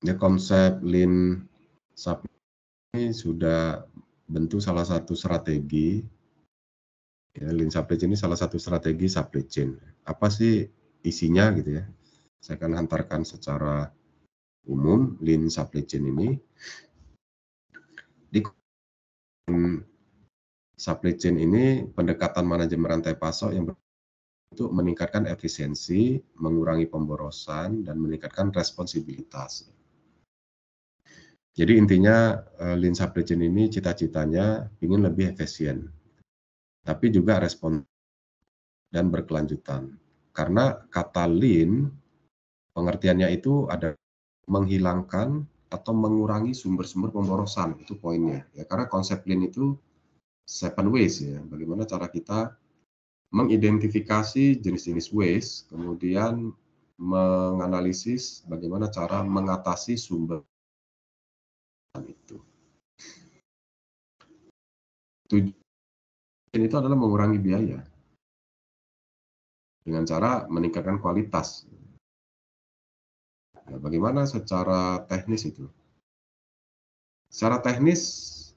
Ya, konsep lean supply ini sudah bentuk salah satu strategi. Ya, lean supply chain ini salah satu strategi supply chain. Apa sih isinya gitu ya? Saya akan hantarkan secara umum lean supply chain ini. Di supply chain ini pendekatan manajemen rantai pasok yang untuk meningkatkan efisiensi, mengurangi pemborosan, dan meningkatkan responsibilitas. Jadi intinya lean supply chain ini cita-citanya ingin lebih efisien, tapi juga respon dan berkelanjutan. Karena kata lean, pengertiannya itu ada menghilangkan atau mengurangi sumber-sumber pemborosan, itu poinnya. Ya, karena konsep lean itu 7 ways ya, bagaimana cara kita mengidentifikasi jenis-jenis waste, kemudian menganalisis bagaimana cara mengatasi sumber itu. Tujuan itu adalah mengurangi biaya dengan cara meningkatkan kualitas. Nah, bagaimana secara teknis itu? Secara teknis,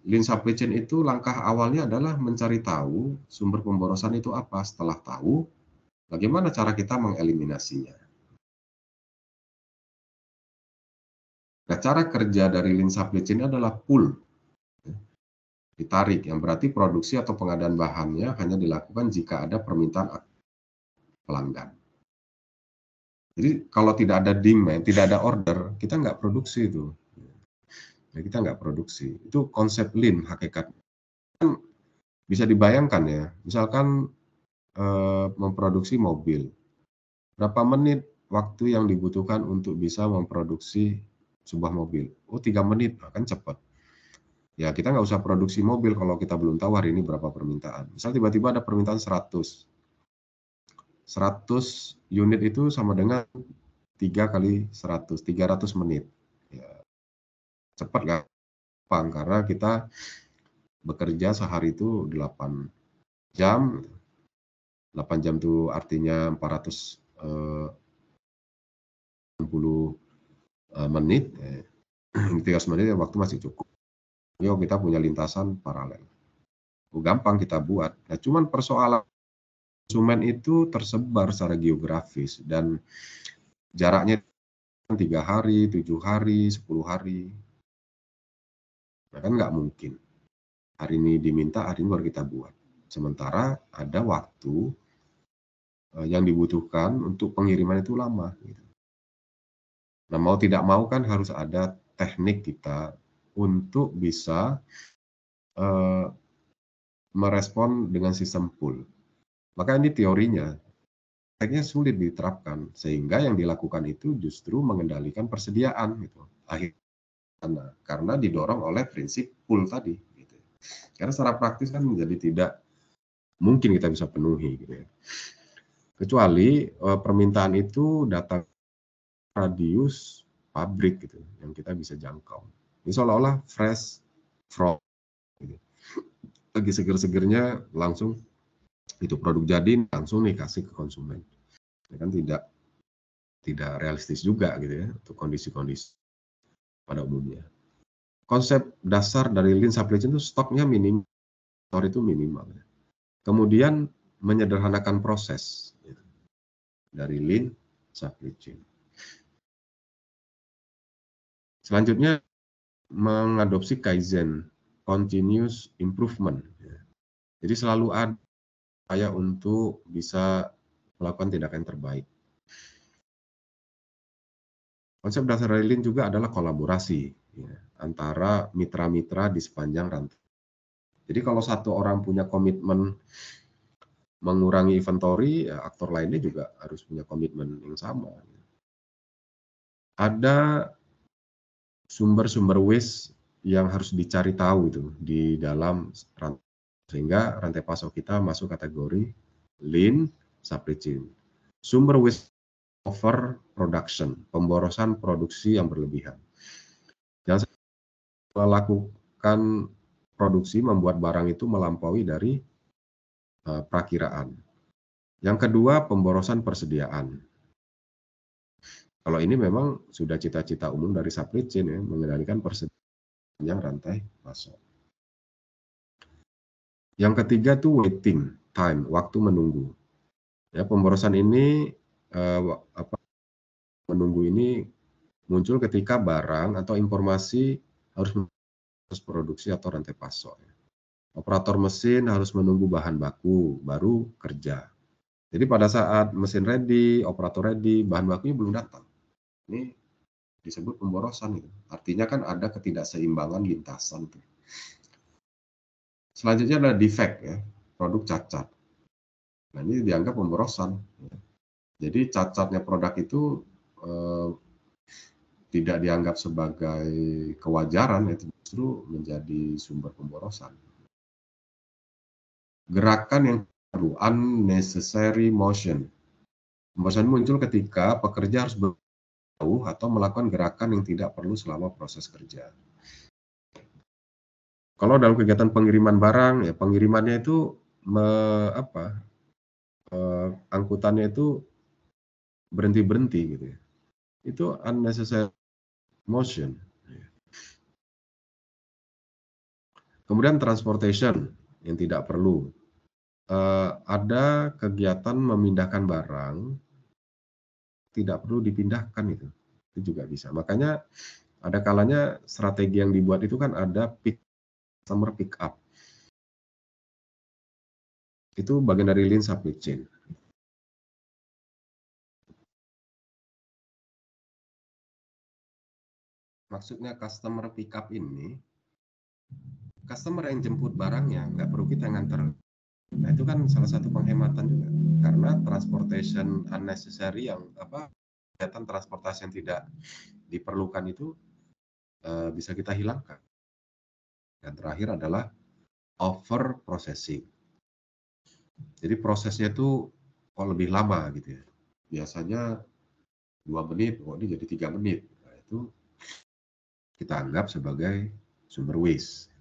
lean supply chain itu langkah awalnya adalah mencari tahu sumber pemborosan itu apa. Setelah tahu, bagaimana cara kita mengeliminasinya. Nah, cara kerja dari lean supply chain adalah pull, ditarik, yang berarti produksi atau pengadaan bahannya hanya dilakukan jika ada permintaan pelanggan. Jadi kalau tidak ada demand, tidak ada order, kita nggak produksi itu. Ya, kita nggak produksi. Itu konsep lean hakikat. Kan bisa dibayangkan ya, misalkan memproduksi mobil. Berapa menit waktu yang dibutuhkan untuk bisa memproduksi sebuah mobil? Oh, 3 menit, kan cepat. Ya, kita nggak usah produksi mobil kalau kita belum tahu hari ini berapa permintaan. Misal tiba-tiba ada permintaan 100 unit itu sama dengan 3 kali 100, 300 menit. Ya, cepat gampang karena kita bekerja sehari itu 8 jam. 8 jam itu artinya 460 menit. 300 menit ya, waktu masih cukup. Yuk kita punya lintasan paralel. Gampang kita buat. Nah, cuman persoalan konsumen itu tersebar secara geografis dan jaraknya 3 hari, 7 hari, 10 hari. Nah, kan nggak mungkin. Hari ini diminta, hari ini baru kita buat. Sementara ada waktu yang dibutuhkan untuk pengiriman itu lama. Gitu. Nah, mau tidak mau kan harus ada teknik kita untuk bisa merespon dengan sistem pull. Maka ini teorinya. Akhirnya sulit diterapkan, sehingga yang dilakukan itu justru mengendalikan persediaan. Gitu. Akhirnya, karena didorong oleh prinsip pull tadi. Gitu. Karena secara praktis kan menjadi tidak mungkin kita bisa penuhi. Gitu ya. Kecuali permintaan itu datang radius pabrik gitu yang kita bisa jangkau. Ini seolah-olah fresh from gitu. Lagi seger-segernya langsung itu produk jadi langsung nih kasih ke konsumen. Ya kan tidak realistis juga gitu ya untuk kondisi-kondisi pada umumnya. Konsep dasar dari lean supply chain itu stoknya minimal, itu minimal. Ya. Kemudian menyederhanakan proses gitu, dari lean supply chain. Selanjutnya mengadopsi Kaizen, continuous improvement. Jadi selalu ada upaya untuk bisa melakukan tindakan terbaik. Konsep dasar dari lean juga adalah kolaborasi ya, antara mitra-mitra di sepanjang rantai. Jadi kalau satu orang punya komitmen mengurangi inventory, ya aktor lainnya juga harus punya komitmen yang sama. Ada sumber-sumber waste yang harus dicari tahu itu di dalam rantai, sehingga rantai pasok kita masuk kategori lean supply chain. Sumber waste over production, pemborosan produksi yang berlebihan. Jangan melakukan produksi membuat barang itu melampaui dari perakiraan. Yang kedua, pemborosan persediaan. Kalau ini memang sudah cita-cita umum dari supply chain ya, mengendalikan persediaan rantai pasok. Yang ketiga tuh waiting time, waktu menunggu. Ya, pemborosan ini menunggu ini muncul ketika barang atau informasi harus produksi atau rantai pasok. Operator mesin harus menunggu bahan baku baru kerja. Jadi pada saat mesin ready, operator ready, bahan bakunya belum datang. Ini disebut pemborosan itu. Artinya kan ada ketidakseimbangan lintasan itu. Selanjutnya adalah defect ya, produk cacat. Nah, ini dianggap pemborosan. Jadi cacatnya produk itu tidak dianggap sebagai kewajaran, itu justru menjadi sumber pemborosan. Gerakan yang perlu, unnecessary motion. Pemborosan muncul ketika pekerja harus berjauh atau melakukan gerakan yang tidak perlu selama proses kerja. Kalau dalam kegiatan pengiriman barang, ya pengirimannya itu angkutannya itu berhenti-berhenti gitu ya. Itu unnecessary motion. Kemudian transportation yang tidak perlu. Ada kegiatan memindahkan barang tidak perlu dipindahkan itu juga bisa. Makanya ada kalanya strategi yang dibuat itu kan ada customer pick up. Itu bagian dari lean supply chain. Maksudnya customer pick up ini, customer yang jemput barangnya nggak perlu kita nganter. Nah itu kan salah satu penghematan juga, karena transportation unnecessary yang kegiatan transportasi yang tidak diperlukan itu bisa kita hilangkan. Dan terakhir adalah over processing. Jadi prosesnya itu kok lebih lama gitu ya. Biasanya 2 menit, kok ini jadi 3 menit. Nah, itu kita anggap sebagai sumber waste.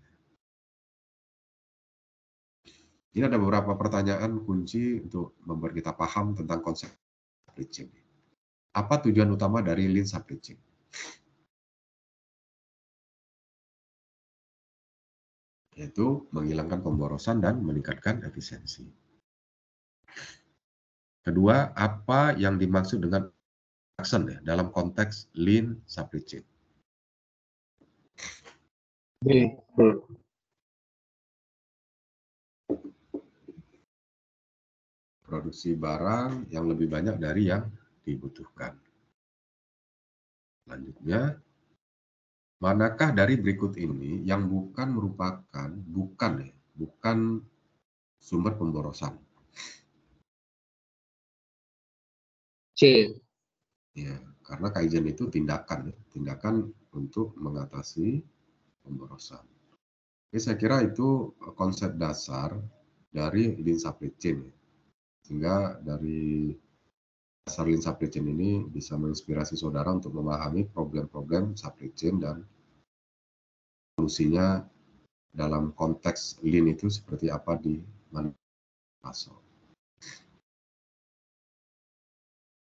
Ini ada beberapa pertanyaan kunci untuk membuat kita paham tentang konsep supply chain. Apa tujuan utama dari lean supply chain? Yaitu menghilangkan pemborosan dan meningkatkan efisiensi. Kedua, apa yang dimaksud dengan action ya dalam konteks lean supply chain? Produksi barang yang lebih banyak dari yang dibutuhkan. Selanjutnya, manakah dari berikut ini yang bukan sumber pemborosan? C. Ya, karena kaizen itu tindakan untuk mengatasi pemborosan. Jadi saya kira itu konsep dasar dari lean supply chain. Sehingga dari dasar lean supply chain ini bisa menginspirasi saudara untuk memahami problem-problem supply chain dan solusinya dalam konteks lean itu seperti apa di mana pasok.